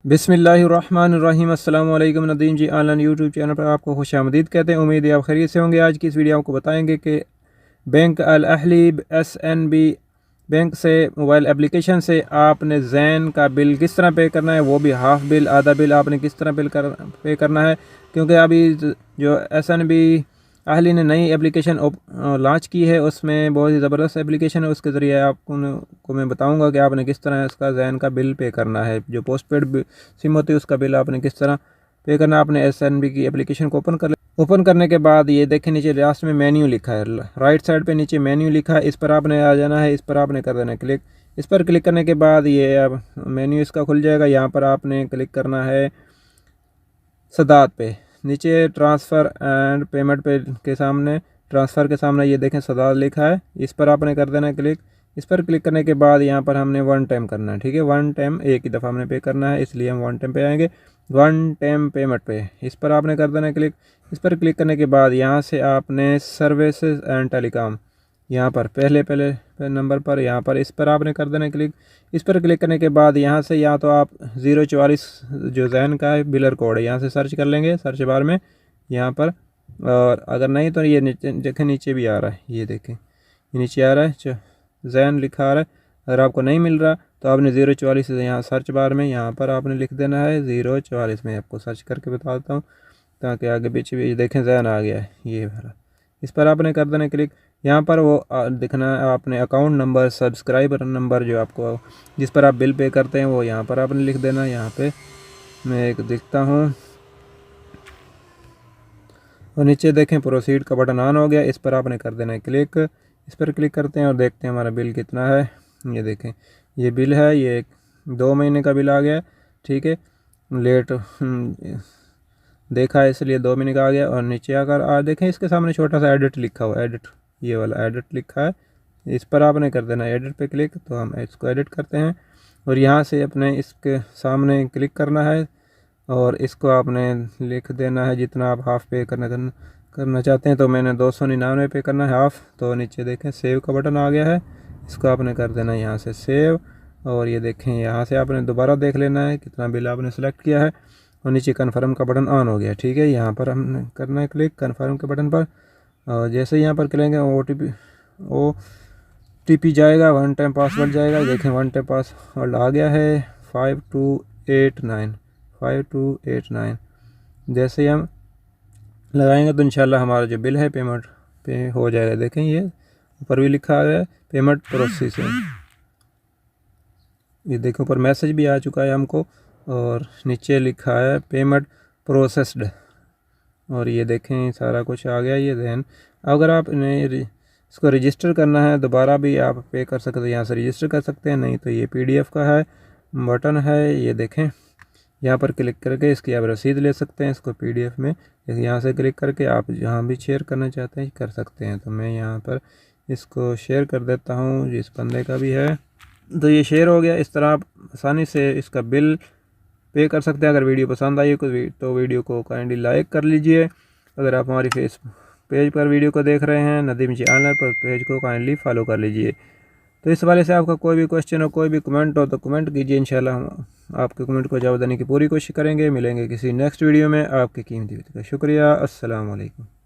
बिस्मिल्लाहिर्रहमानिर्रहीम। अस्सलाम वालेकुम नदीम जी ऑनलाइन यूट्यूब चैनल पर आपको खुशामदीद कहते हैं। उम्मीद है आप खैरियत से होंगे। आज की इस वीडियो आपको बताएंगे कि bank Al Ahli SNB bank से मोबाइल एप्लीकेशन से आपने जैन का बिल किस तरह पे करना है, वो भी हाफ़ बिल आधा बिल आपने किस तरह पे करना है। क्योंकि अभी जो SNB अहली ने नई एप्लीकेशन लॉन्च की है, उसमें बहुत ही ज़बरदस्त एप्लीकेशन है। उसके ज़रिए आपको मैं बताऊंगा कि आपने किस तरह इसका जैन का बिल पे करना है। जो पोस्ट पेड सिम होती है उसका बिल आपने किस तरह पे करना है। आपने SNB की एप्लीकेशन को ओपन करने के बाद ये देखें नीचे लास्ट में मेन्यू लिखा है, राइट साइड पे नीचे मेन्यू लिखा है, इस पर आपने आ जाना है। इस पर आपने कर देना है क्लिक। इस पर क्लिक करने के बाद ये अब मेन्यू इसका खुल जाएगा। यहाँ पर आपने क्लिक करना है सदात पे, नीचे ट्रांसफ़र एंड पेमेंट पे के सामने ट्रांसफ़र के सामने ये देखें सदात लिखा है, इस पर आपने कर देना है क्लिक। इस पर क्लिक करने के बाद यहाँ पर हमने वन टाइम करना है, ठीक है। वन टाइम एक ही दफ़ा हमने पे करना है, इसलिए हम वन टाइम पे आएंगे। वन टाइम पेमेंट पे इस पर आपने कर देना है क्लिक। इस पर क्लिक करने के बाद यहाँ से आपने सर्विसेज एंड टेलीकॉम, यहाँ पर पहले नंबर पर यहाँ पर इस पर आपने कर देना है क्लिक। इस पर क्लिक करने के बाद यहाँ से या तो आप 044 जो जैन का है बिलर कोड है यहाँ से सर्च कर लेंगे सर्च बार में यहाँ पर, और अगर नहीं तो ये नीचे देखें नीचे भी आ रहा है, ये देखें ये नीचे आ रहा है जैन लिखा आ रहा है। अगर आपको नहीं मिल रहा तो आपने 044 यहाँ सर्च बार में यहाँ पर आपने लिख देना है 044। में आपको सर्च करके बताता हूँ ताकि आगे पीछे भी देखें जैन आ गया है ये वाला। इस पर आपने कर देना क्लिक। यहाँ पर वो दिखना है आपने अकाउंट नंबर सब्सक्राइबर नंबर जो आपको जिस पर आप बिल पे करते हैं वो यहाँ पर आपने लिख देना। यहाँ पे मैं एक दिखता हूँ और नीचे देखें प्रोसीड का बटन ऑन हो गया, इस पर आपने कर देना है क्लिक। इस पर क्लिक करते हैं और देखते हैं हमारा बिल कितना है। ये देखें ये बिल है, ये 2 महीने का बिल आ गया, ठीक है। लेट देखा है इसलिए 2 महीने का आ गया। और नीचे आकर देखें इसके सामने छोटा सा एडिट लिखा हुआ है, एडिट ये वाला एडिट लिखा है, इस पर आपने कर देना है एडिट पे क्लिक। तो हम इसको एडिट करते हैं और यहाँ से अपने इसके सामने क्लिक करना है और इसको आपने लिख देना है जितना आप हाफ़ पे करना चाहते हैं। तो मैंने 299 पे करना है हाफ़। तो नीचे देखें सेव का बटन आ गया है, इसको आपने कर देना है यहाँ से सेव। और ये देखें यहाँ से आपने दोबारा देख लेना है कितना बिल आपने सेलेक्ट किया है और नीचे कन्फर्म का बटन ऑन हो गया, ठीक है। यहाँ पर हमने करना है क्लिक कन्फर्म के बटन पर। और जैसे यहाँ पर करेंगे OTP जाएगा, वन टाइम पासवर्ड जाएगा। देखें वन टाइम पासवर्ड आ गया है 5289। जैसे ही हम लगाएंगे तो इंशाल्लाह हमारा जो बिल है पेमेंट पे हो जाएगा। देखें ये ऊपर भी लिखा है पेमेंट प्रोसेसिंग, ये देखें ऊपर मैसेज भी आ चुका है हमको और नीचे लिखा है पेमेंट प्रोसेस्ड। और ये देखें सारा कुछ आ गया ये दैन। अगर आप इसको रजिस्टर करना है दोबारा भी आप पे कर सकते हैं, यहाँ से रजिस्टर कर सकते हैं। नहीं तो ये PDF का है बटन है, ये देखें यहाँ पर क्लिक करके इसकी आप रसीद ले सकते हैं इसको PDF में। यहाँ से क्लिक करके आप जहाँ भी शेयर करना चाहते हैं कर सकते हैं। तो मैं यहाँ पर इसको शेयर कर देता हूँ जिस बंदे का भी है, तो ये शेयर हो गया। इस तरह आप आसानी से इसका बिल पे कर सकते हैं। अगर वीडियो पसंद आई तो वीडियो को काइंडली लाइक कर लीजिए। अगर आप हमारी फेसबुक पेज पर वीडियो को देख रहे हैं नदीम जी ऑनलाइन पर, पेज को काइंडली फॉलो कर लीजिए। तो इस वाले से आपका कोई भी क्वेश्चन हो कोई भी कमेंट हो तो कमेंट कीजिए, इंशाल्लाह हम आपके कमेंट को जवाब देने की पूरी कोशिश करेंगे। मिलेंगे किसी नेक्स्ट वीडियो में। आपकी कीमती वक्त का शुक्रिया। अस्सलाम वालेकुम।